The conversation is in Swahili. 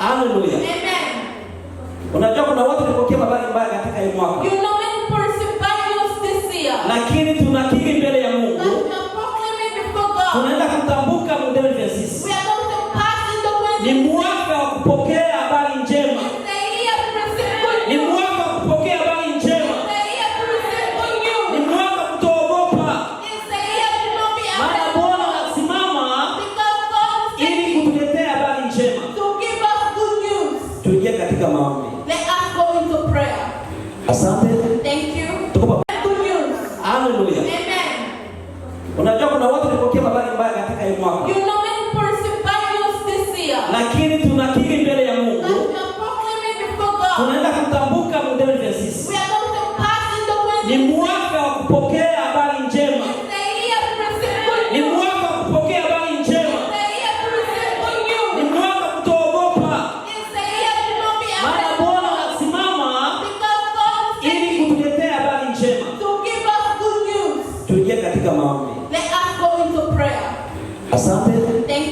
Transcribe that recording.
Hallelujah. Amen. Unajua kuna watu walipokea habari mbaya katika hii mwaka. You know many people received bad news this year. Lakini tunakiri mbele ya Mungu. But we are proclaiming before God. Tunaenda kutambuka model vya sisi. We are going to pass in the way. Ni mwaka wa kupokea habari njema. It's the year to receive good Ni news. mwaka wa kupokea habari njema. It's the year to receive good news. Ni mwaka kutoogopa. It's the year to not be Maana afraid. Bwana anasimama Because God is ili kutuletea habari njema. to give us good news. Tuingie katika maombi. Let us go into prayer. Asante. Thank you. Tuko Good news. Hallelujah. Amen. Unajua kuna watu walipokea habari mbaya katika hii mwaka. You know many people received bad news this year. Lakini tunakiri mbele ya But Mungu. we are proclaiming before God. Tunaenda kutambuka model vya sisi. We are going to pass in the way. Ni mwaka wa kupokea habari njema. It's the year to receive good Ni news. mwaka wa kupokea habari njema. It's the year to receive good Ni news. mwaka kutoogopa. It's the year to not be Maana afraid. Bwana anasimama Because God is ili kutuletea habari njema. to give us good news. Tuingie katika maombi. Let us go into prayer. Asante. Thank